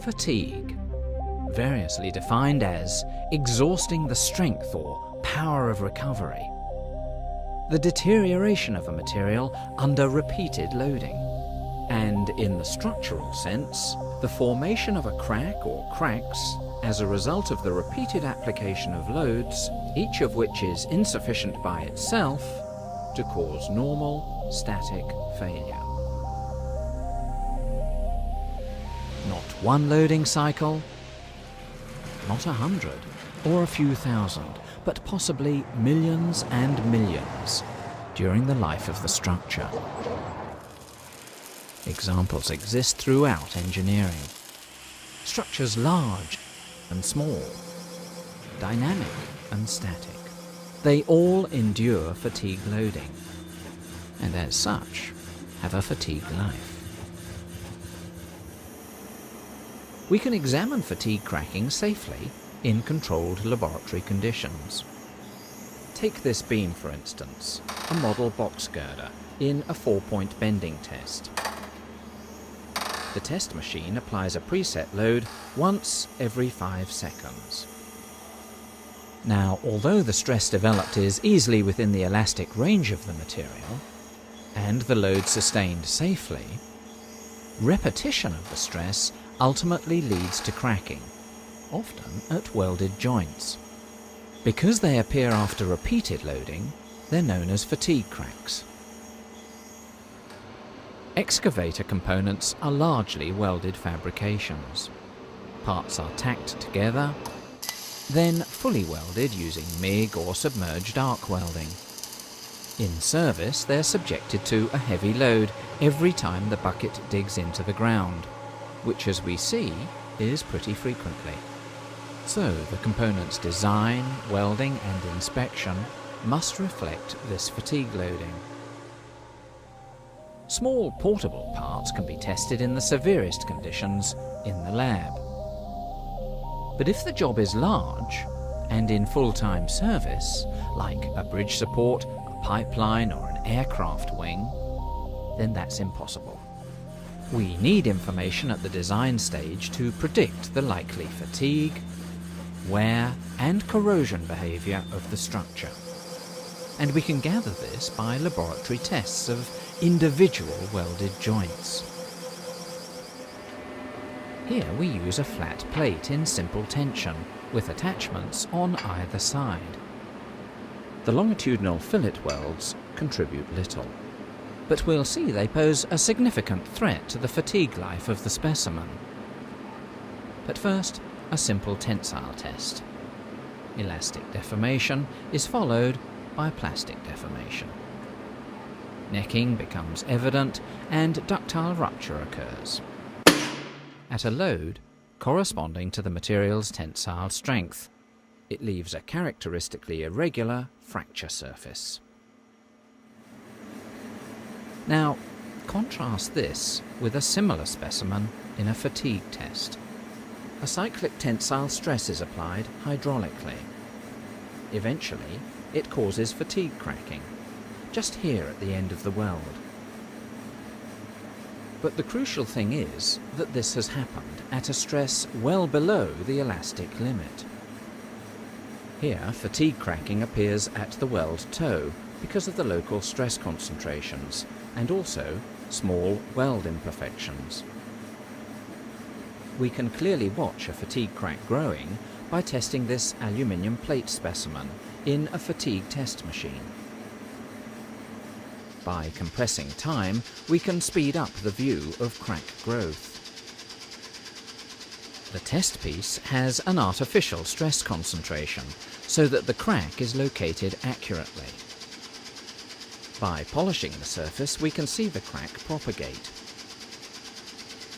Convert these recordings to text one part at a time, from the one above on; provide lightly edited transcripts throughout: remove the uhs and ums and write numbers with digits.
Fatigue, variously defined as exhausting the strength or power of recovery. The deterioration of a material under repeated loading. And in the structural sense, the formation of a crack or cracks as a result of the repeated application of loads, each of which is insufficient by itself to cause normal static failure. Not one loading cycle, not 100 or a few thousand, but possibly millions and millions during the life of the structure. Examples exist throughout engineering. Structures large and small, dynamic and static. They all endure fatigue loading, and as such, have a fatigue life. We can examine fatigue cracking safely in controlled laboratory conditions. Take this beam, for instance, a model box girder in a 4-point bending test. The test machine applies a preset load once every 5 seconds. Now, although the stress developed is easily within the elastic range of the material, and the load sustained safely, repetition of the stress ultimately leads to cracking, often at welded joints. Because they appear after repeated loading, they're known as fatigue cracks. Excavator components are largely welded fabrications. Parts are tacked together, then fully welded using MIG or submerged arc welding. In service, they're subjected to a heavy load every time the bucket digs into the ground, which, as we see, is pretty frequently. So the component's design, welding and inspection must reflect this fatigue loading. Small portable parts can be tested in the severest conditions in the lab. But if the job is large and in full-time service, like a bridge support, a pipeline or an aircraft wing, then that's impossible. We need information at the design stage to predict the likely fatigue, wear and corrosion behaviour of the structure. And we can gather this by laboratory tests of individual welded joints. Here we use a flat plate in simple tension with attachments on either side. The longitudinal fillet welds contribute little, but we'll see they pose a significant threat to the fatigue life of the specimen. But first, a simple tensile test. Elastic deformation is followed by plastic deformation. Necking becomes evident and ductile rupture occurs at a load corresponding to the material's tensile strength. It leaves a characteristically irregular fracture surface. Now, contrast this with a similar specimen in a fatigue test. A cyclic tensile stress is applied hydraulically. Eventually, it causes fatigue cracking, just here at the end of the weld. But the crucial thing is that this has happened at a stress well below the elastic limit. Here, fatigue cracking appears at the weld toe because of the local stress concentrations and also small weld imperfections. We can clearly watch a fatigue crack growing by testing this aluminium plate specimen in a fatigue test machine. By compressing time, we can speed up the view of crack growth. The test piece has an artificial stress concentration so that the crack is located accurately. By polishing the surface, we can see the crack propagate.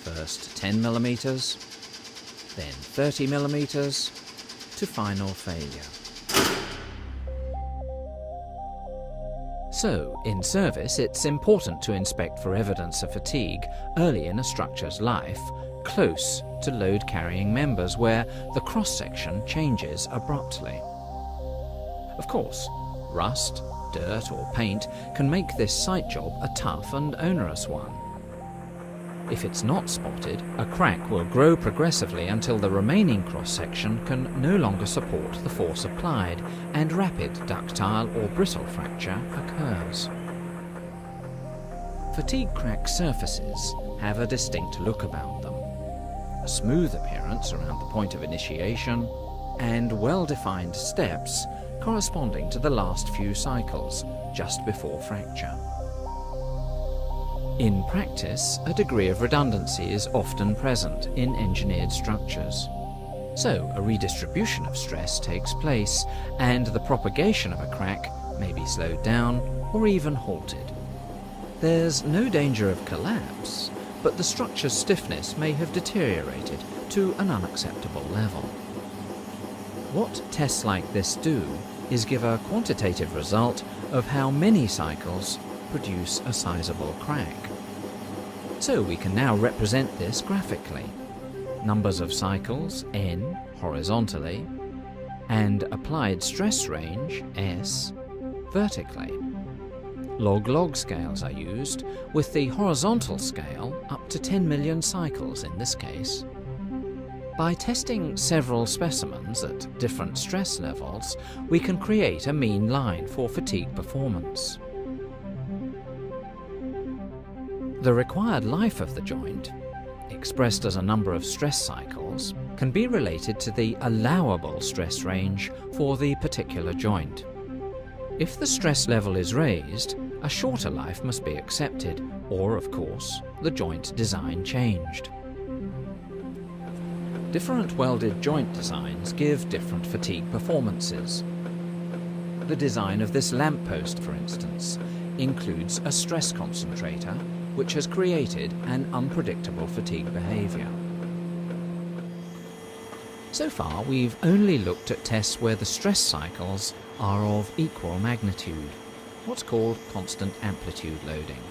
First 10 millimeters, then 30 millimeters, to final failure. So, in service, it's important to inspect for evidence of fatigue early in a structure's life, close to load-carrying members where the cross-section changes abruptly. Of course, rust, dirt or paint can make this site job a tough and onerous one. If it's not spotted, a crack will grow progressively until the remaining cross-section can no longer support the force applied, and rapid ductile or brittle fracture occurs. Fatigue crack surfaces have a distinct look about them, a smooth appearance around the point of initiation, and well-defined steps corresponding to the last few cycles just before fracture. In practice, a degree of redundancy is often present in engineered structures. So, a redistribution of stress takes place, and the propagation of a crack may be slowed down or even halted. There's no danger of collapse, but the structure's stiffness may have deteriorated to an unacceptable level. What tests like this do is give a quantitative result of how many cycles produce a sizable crack. So we can now represent this graphically. Numbers of cycles, n, horizontally, and applied stress range, s, vertically. Log-log scales are used, with the horizontal scale up to 10 million cycles in this case. By testing several specimens at different stress levels, we can create a mean line for fatigue performance. The required life of the joint, expressed as a number of stress cycles, can be related to the allowable stress range for the particular joint. If the stress level is raised, a shorter life must be accepted, or, of course, the joint design changed. Different welded joint designs give different fatigue performances. The design of this lamppost, for instance, includes a stress concentrator, which has created an unpredictable fatigue behavior. So far, we've only looked at tests where the stress cycles are of equal magnitude, what's called constant amplitude loading.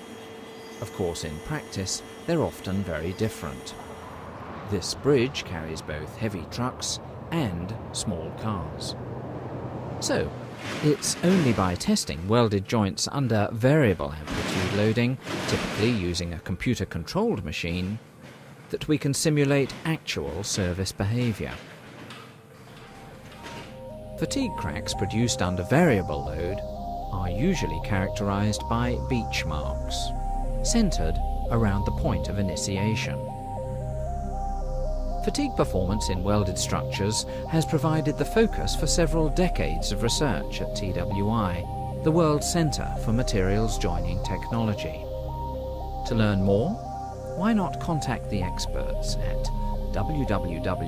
Of course, in practice, they're often very different. This bridge carries both heavy trucks and small cars. So, it's only by testing welded joints under variable amplitude loading, typically using a computer-controlled machine, that we can simulate actual service behavior. Fatigue cracks produced under variable load are usually characterized by beach marks, centered around the point of initiation. Fatigue performance in welded structures has provided the focus for several decades of research at TWI, the World Centre for Materials Joining Technology. To learn more, why not contact the experts at www.twi.co.uk,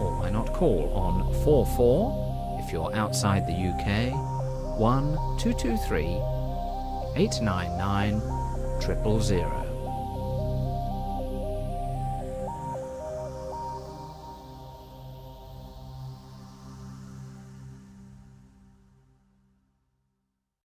or why not call on 44 if you're outside the UK, 1 223 899 000.